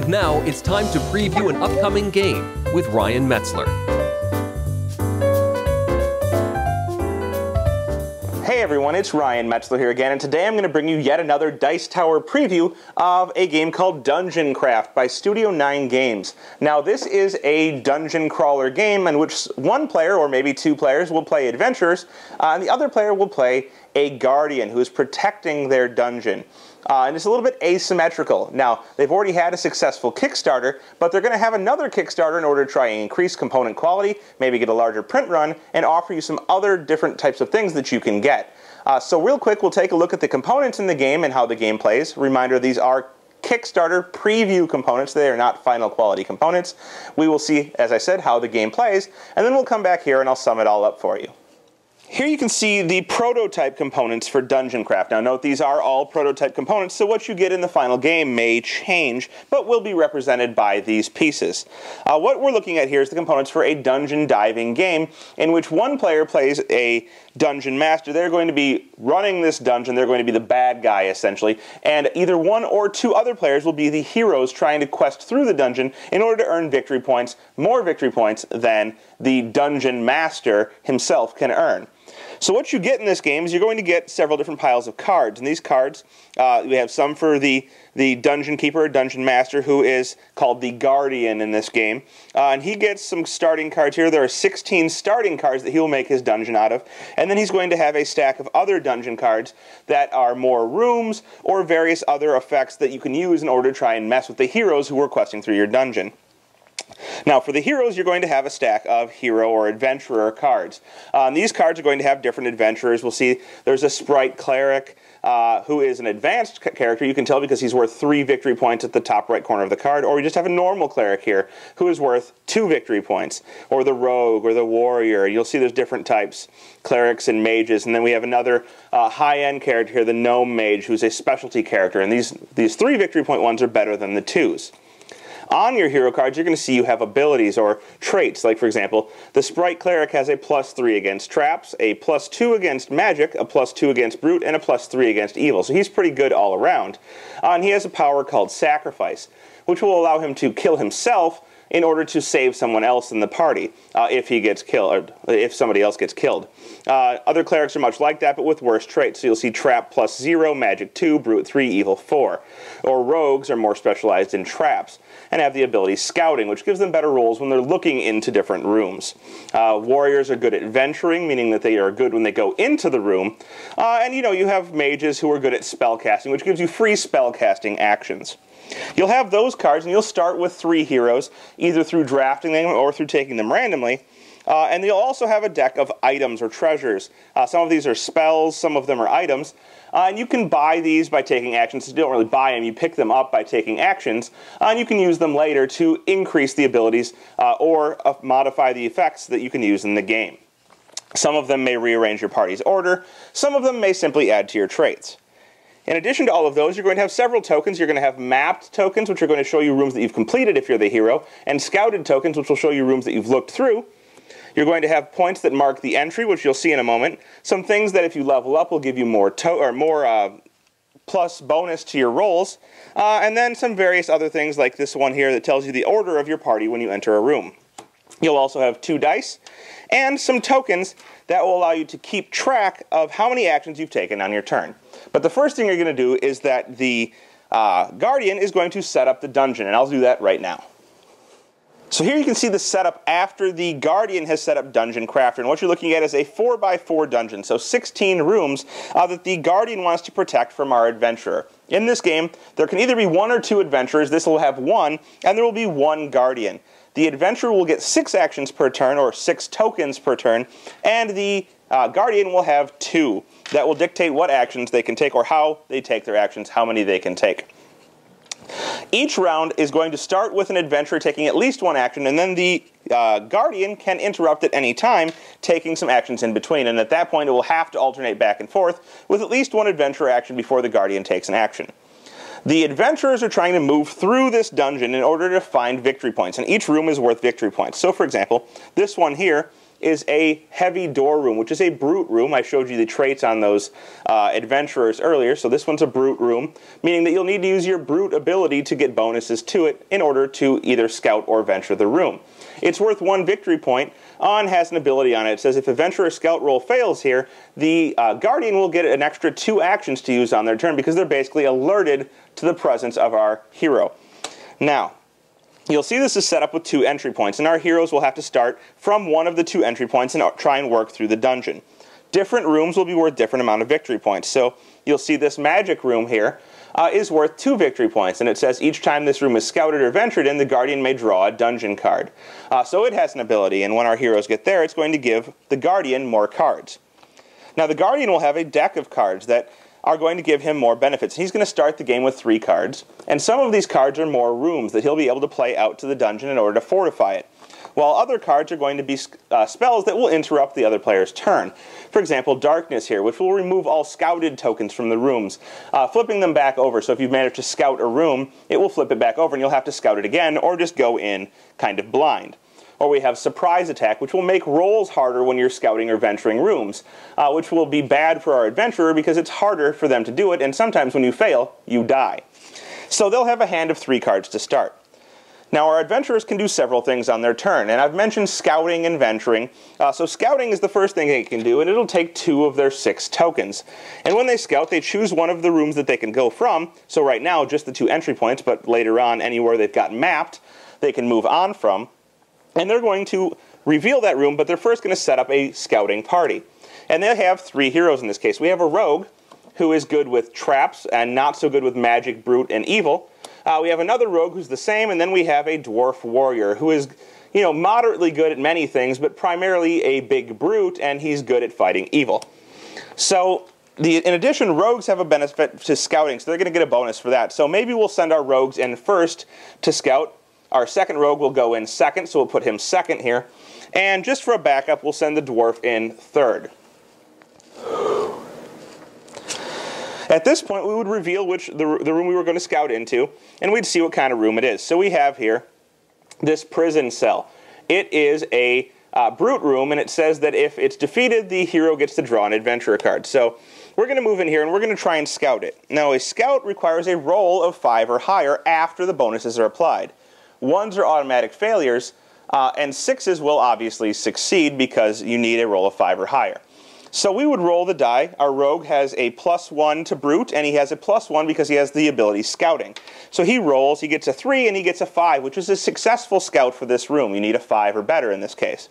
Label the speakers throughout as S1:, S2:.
S1: Now it's time to preview an upcoming game with Ryan Metzler.
S2: Hey everyone, it's Ryan Metzler here again, and today I'm going to bring you yet another Dice Tower preview of a game called Dungeoncraft by Studio 9 Games. Now this is a dungeon crawler game in which one player, or maybe two players, will play adventurers, and the other player will play a guardian who is protecting their dungeon. And it's a little bit asymmetrical. Now, they've already had a successful Kickstarter, but they're going to have another Kickstarter in order to try and increase component quality, maybe get a larger print run, and offer you some other different types of things that you can get. So real quick, we'll take a look at the components in the game and how the game plays. Reminder, these are Kickstarter preview components. They are not final quality components. We will see, as I said, how the game plays, and then we'll come back here and I'll sum it all up for you. Here you can see the prototype components for Dungeoncraft. Now note these are all prototype components, so what you get in the final game may change, but will be represented by these pieces. What we're looking at here is the components for a dungeon diving game in which one player plays a dungeon master. They're going to be running this dungeon, they're going to be the bad guy essentially, and either one or two other players will be the heroes trying to quest through the dungeon in order to earn victory points, more victory points than the dungeon master himself can earn. So what you get in this game is you're going to get several different piles of cards, and these cards, we have some for the dungeon keeper, or dungeon master, who is called the guardian in this game, and he gets some starting cards here. There are 16 starting cards that he will make his dungeon out of, and then he's going to have a stack of other dungeon cards that are more rooms or various other effects that you can use in order to try and mess with the heroes who are questing through your dungeon. Now, for the heroes, you're going to have a stack of hero or adventurer cards. These cards are going to have different adventurers. We'll see there's a sprite cleric who is an advanced character. You can tell because he's worth 3 victory points at the top right corner of the card. Or we just have a normal cleric here who is worth 2 victory points. Or the rogue or the warrior. You'll see there's different types, clerics and mages. And then we have another high-end character here, the gnome mage, who's a specialty character. And these 3 victory point ones are better than the 2s. On your hero cards, you're going to see you have abilities or traits. Like, for example, the Sprite Cleric has a +3 against traps, a +2 against magic, a +2 against brute, and a +3 against evil. So he's pretty good all around. And he has a power called Sacrifice, which will allow him to kill himself in order to save someone else in the party if he gets killed, or if somebody else gets killed. Other clerics are much like that, but with worse traits. So you'll see Trap +0, Magic 2, Brute 3, Evil 4. Or rogues are more specialized in traps and have the ability Scouting, which gives them better rolls when they're looking into different rooms. Warriors are good at venturing, meaning that they are good when they go into the room. And you have mages who are good at spellcasting, which gives you free spellcasting actions. You'll have those cards, and you'll start with 3 heroes, either through drafting them or through taking them randomly. And you'll also have a deck of items or treasures. Some of these are spells, some of them are items. And you can buy these by taking actions. You don't really buy them, you pick them up by taking actions. And you can use them later to increase the abilities or modify the effects that you can use in the game. Some of them may rearrange your party's order. Some of them may simply add to your traits. In addition to all of those, you're going to have several tokens. You're going to have mapped tokens, which are going to show you rooms that you've completed if you're the hero, and scouted tokens, which will show you rooms that you've looked through. You're going to have points that mark the entry, which you'll see in a moment. Some things that if you level up will give you more plus bonus to your rolls. And then some various other things like this one here that tells you the order of your party when you enter a room. You'll also have 2 dice and some tokens that will allow you to keep track of how many actions you've taken on your turn. But the first thing you're going to do is that the Guardian is going to set up the dungeon, and I'll do that right now. So here you can see the setup after the Guardian has set up Dungeoncraft, and what you're looking at is a 4x4 dungeon, so 16 rooms that the Guardian wants to protect from our adventurer. In this game, there can either be 1 or 2 adventurers. This will have 1, and there will be 1 Guardian. The adventurer will get 6 actions per turn, or 6 tokens per turn, and the Guardian will have 2 that will dictate what actions they can take, or how they take their actions, how many they can take. Each round is going to start with an adventurer taking at least 1 action, and then the Guardian can interrupt at any time, taking some actions in between, and at that point it will have to alternate back and forth with at least 1 adventurer action before the Guardian takes an action. The adventurers are trying to move through this dungeon in order to find victory points, and each room is worth victory points. So, for example, this one here is a heavy door room, which is a brute room. I showed you the traits on those adventurers earlier, so this one's a brute room, meaning that you'll need to use your brute ability to get bonuses to it in order to either scout or venture the room. It's worth 1 victory point. On has an ability on it. It says if a venture or scout roll fails here, the guardian will get an extra 2 actions to use on their turn because they're basically alerted to the presence of our hero. Now, you'll see this is set up with 2 entry points, and our heroes will have to start from one of the 2 entry points and try and work through the dungeon. Different rooms will be worth different amount of victory points. So you'll see this magic room here is worth 2 victory points, and it says each time this room is scouted or ventured in, the guardian may draw a dungeon card. So it has an ability, and when our heroes get there, it's going to give the guardian more cards. Now the guardian will have a deck of cards that are going to give him more benefits. He's going to start the game with 3 cards, and some of these cards are more rooms that he'll be able to play out to the dungeon in order to fortify it, while other cards are going to be spells that will interrupt the other player's turn. For example, Darkness here, which will remove all scouted tokens from the rooms, flipping them back over. So if you've managed to scout a room, it will flip it back over and you'll have to scout it again or just go in kind of blind. Or we have Surprise Attack, which will make rolls harder when you're scouting or venturing rooms, which will be bad for our adventurer because it's harder for them to do it, and sometimes when you fail, you die. So they'll have a hand of 3 cards to start. Now our adventurers can do several things on their turn, and I've mentioned scouting and venturing. So scouting is the first thing they can do, and it'll take 2 of their 6 tokens. And when they scout, they choose one of the rooms that they can go from. So right now, just the 2 entry points, but later on, anywhere they've got mapped, they can move on from. And they're going to reveal that room, but they're first going to set up a scouting party. And they have 3 heroes in this case. We have a rogue, who is good with traps and not so good with magic, brute, and evil. We have another rogue who's the same, and then we have a dwarf warrior who is, moderately good at many things, but primarily a big brute, and he's good at fighting evil. So, in addition, rogues have a benefit to scouting, so they're going to get a bonus for that. So maybe we'll send our rogues in first to scout. Our second rogue will go in second, so we'll put him second here. And just for a backup, we'll send the dwarf in third. At this point, we would reveal the room we were going to scout into, and we'd see what kind of room it is. So we have here this prison cell. It is a brute room, and it says that if it's defeated, the hero gets to draw an adventurer card. So we're going to move in here, and we're going to try and scout it. Now, a scout requires a roll of 5 or higher after the bonuses are applied. 1s are automatic failures, and 6s will obviously succeed because you need a roll of 5 or higher. So we would roll the die. Our rogue has a +1 to brute, and he has a +1 because he has the ability scouting. So he rolls, he gets a 3, and he gets a 5, which is a successful scout for this room. You need a 5 or better in this case.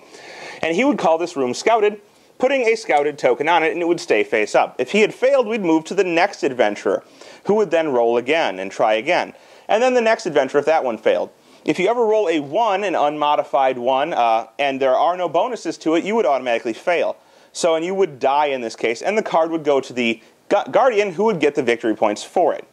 S2: And he would call this room scouted, putting a scouted token on it, and it would stay face up. If he had failed, we'd move to the next adventurer, who would then roll again and try again. And then the next adventurer if that one failed. If you ever roll a 1, an unmodified 1, and there are no bonuses to it, you would automatically fail. So, and you would die in this case, and the card would go to the guardian, who would get the victory points for it.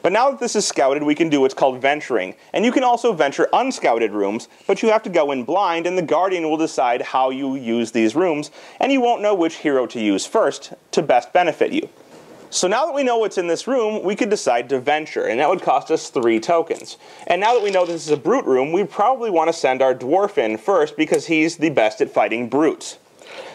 S2: But now that this is scouted, we can do what's called venturing. And you can also venture unscouted rooms, but you have to go in blind, and the guardian will decide how you use these rooms, and you won't know which hero to use first to best benefit you. So now that we know what's in this room, we could decide to venture, and that would cost us 3 tokens. And now that we know this is a brute room, we probably want to send our dwarf in first because he's the best at fighting brutes.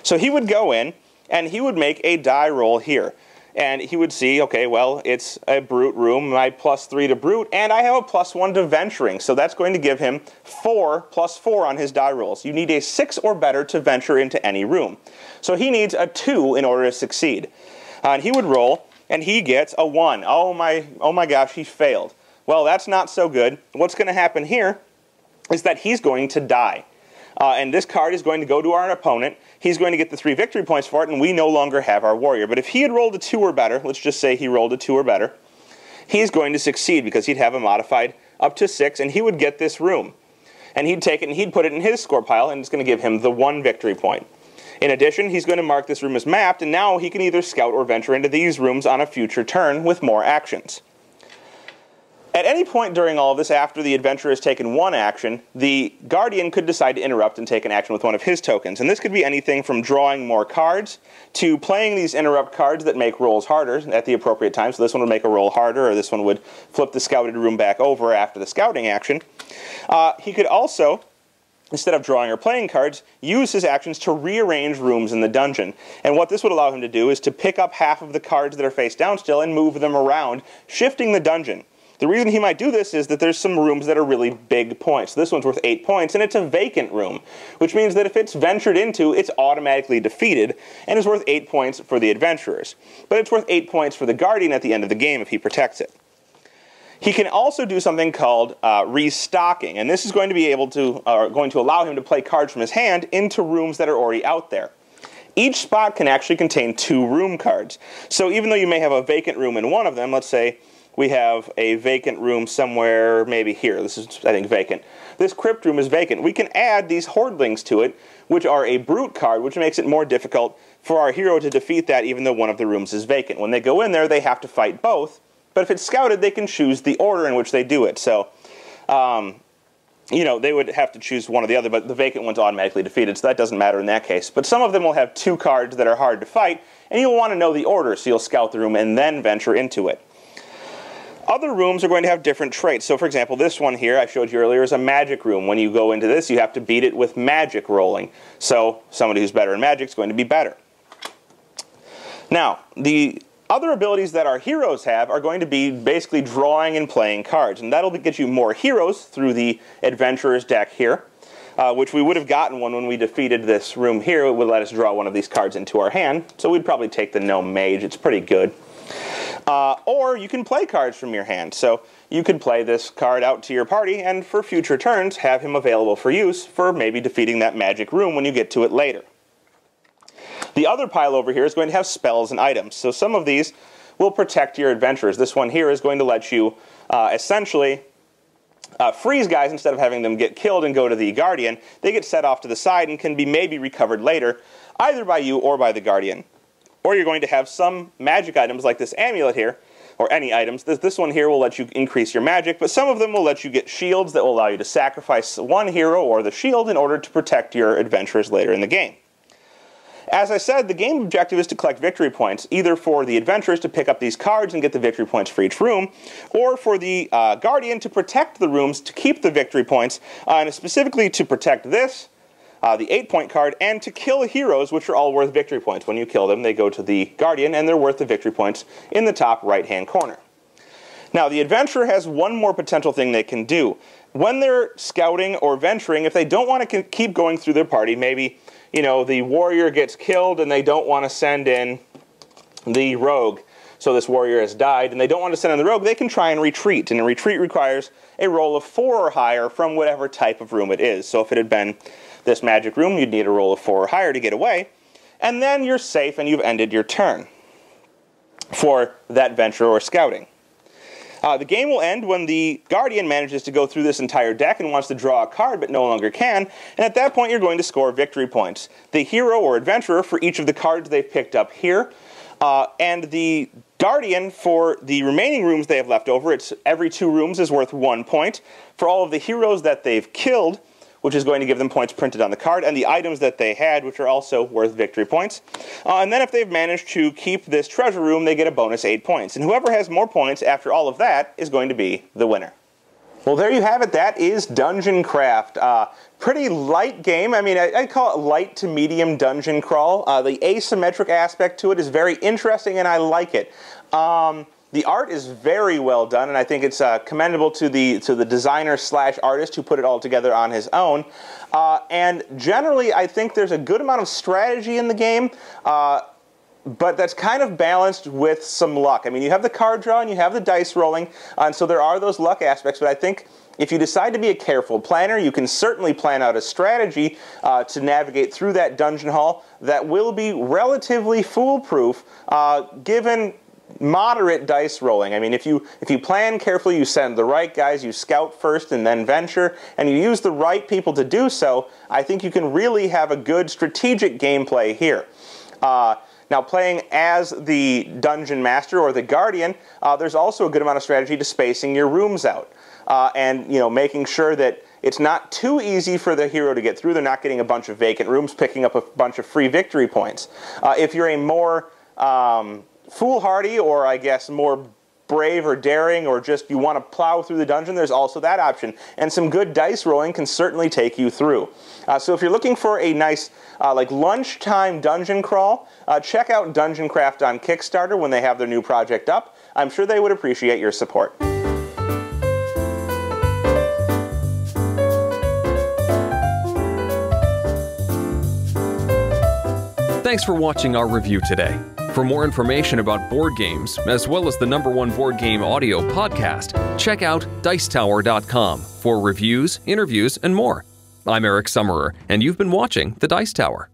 S2: So he would go in, and he would make a die roll here. And he would see, okay, well, it's a brute room, my +3 to brute, and I have a +1 to venturing. So that's going to give him 4 + 4 on his die rolls. You need a 6 or better to venture into any room. So he needs a 2 in order to succeed. And he would roll, and he gets a 1. Oh my gosh, he failed. Well, that's not so good. What's going to happen here is that he's going to die. And this card is going to go to our opponent. He's going to get the 3 victory points for it, and we no longer have our warrior. But if he had rolled a 2 or better, let's just say he rolled a 2 or better, he's going to succeed because he'd have a modified up to 6, and he would get this room. And he'd take it and he'd put it in his score pile, and it's going to give him the 1 victory point. In addition, he's going to mark this room as mapped, and now he can either scout or venture into these rooms on a future turn with more actions. At any point during all of this, after the adventurer has taken 1 action, the guardian could decide to interrupt and take an action with one of his tokens. And this could be anything from drawing more cards to playing these interrupt cards that make rolls harder at the appropriate time. So this one would make a roll harder, or this one would flip the scouted room back over after the scouting action. He could also instead of drawing or playing cards, use his actions to rearrange rooms in the dungeon. And what this would allow him to do is to pick up half of the cards that are face down still and move them around, shifting the dungeon. The reason he might do this is that there's some rooms that are really big points. This one's worth 8 points, and it's a vacant room, which means that if it's ventured into, it's automatically defeated, and is worth 8 points for the adventurers. But it's worth 8 points for the Guardian at the end of the game if he protects it. He can also do something called restocking, and this is going to allow him to play cards from his hand into rooms that are already out there. Each spot can actually contain 2 room cards. So even though you may have a vacant room in one of them, let's say we have a vacant room somewhere, maybe here. This is, I think, vacant. This crypt room is vacant. We can add these hordlings to it, which are a brute card, which makes it more difficult for our hero to defeat that even though one of the rooms is vacant. When they go in there, they have to fight both. But if it's scouted, they can choose the order in which they do it. So, you know, they would have to choose one or the other, but the vacant one's automatically defeated, so that doesn't matter in that case. But some of them will have 2 cards that are hard to fight, and you'll want to know the order, so you'll scout the room and then venture into it. Other rooms are going to have different traits. So, for example, this one here I showed you earlier is a magic room. When you go into this, you have to beat it with magic rolling. So, somebody who's better in magic is going to be better. Now, the other abilities that our heroes have are going to be basically drawing and playing cards, and that'll get you more heroes through the adventurer's deck here, which we would have gotten one when we defeated this room here. It would let us draw one of these cards into our hand, so we'd probably take the Gnome Mage. It's pretty good. Or you can play cards from your hand, so you could play this card out to your party and for future turns have him available for use for maybe defeating that magic room when you get to it later. The other pile over here is going to have spells and items. So some of these will protect your adventurers. This one here is going to let you essentially freeze guys instead of having them get killed and go to the Guardian. They get set off to the side and can be maybe recovered later, either by you or by the Guardian. Or you're going to have some magic items like this amulet here, or any items. This one here will let you increase your magic, but some of them will let you get shields that will allow you to sacrifice one hero or the shield in order to protect your adventurers later in the game. As I said, the game objective is to collect victory points, either for the adventurers to pick up these cards and get the victory points for each room, or for the Guardian to protect the rooms to keep the victory points, and specifically to protect this, the 8-point card, and to kill heroes, which are all worth victory points. When you kill them, they go to the Guardian, and they're worth the victory points in the top right-hand corner. Now, the adventurer has one more potential thing they can do. When they're scouting or venturing, if they don't want to keep going through their party, maybe, you know, the warrior gets killed and they don't want to send in the rogue, so this warrior has died, and they don't want to send in the rogue, they can try and retreat. And a retreat requires a roll of 4 or higher from whatever type of room it is. So if it had been this magic room, you'd need a roll of 4 or higher to get away. And then you're safe and you've ended your turn for that venture or scouting. The game will end when the Guardian manages to go through this entire deck and wants to draw a card but no longer can, and at that point you're going to score victory points. The hero or adventurer for each of the cards they've picked up here, and the Guardian for the remaining rooms they have left over. It's every 2 rooms is worth 1 point. For all of the heroes that they've killed, which is going to give them points printed on the card, and the items that they had, which are also worth victory points. And then if they've managed to keep this treasure room, they get a bonus 8 points. And whoever has more points after all of that is going to be the winner. Well, there you have it. That is Dungeoncraft. Pretty light game. I mean, I'd call it light to medium dungeon crawl. The asymmetric aspect to it is very interesting, and I like it. The art is very well done, and I think it's commendable to the designer / artist who put it all together on his own. And generally, I think there's a good amount of strategy in the game, but that's kind of balanced with some luck. I mean, you have the card draw and you have the dice rolling, and so there are those luck aspects, but I think if you decide to be a careful planner, you can certainly plan out a strategy to navigate through that dungeon hall that will be relatively foolproof, given moderate dice rolling. I mean, if you plan carefully, you send the right guys, you scout first and then venture, and you use the right people to do so, I think you can really have a good strategic gameplay here. Now, playing as the Dungeon Master or the Guardian, there's also a good amount of strategy to spacing your rooms out. And, you know, making sure that it's not too easy for the hero to get through. They're not getting a bunch of vacant rooms, picking up a bunch of free victory points. If you're a more foolhardy, or I guess more brave or daring, or just you want to plow through the dungeon, there's also that option. And some good dice rolling can certainly take you through. So if you're looking for a nice like lunchtime dungeon crawl, check out Dungeoncraft on Kickstarter when they have their new project up. I'm sure they would appreciate your support.
S1: Thanks for watching our review today. For more information about board games, as well as the #1 board game audio podcast, check out Dicetower.com for reviews, interviews, and more. I'm Eric Summerer, and you've been watching The Dice Tower.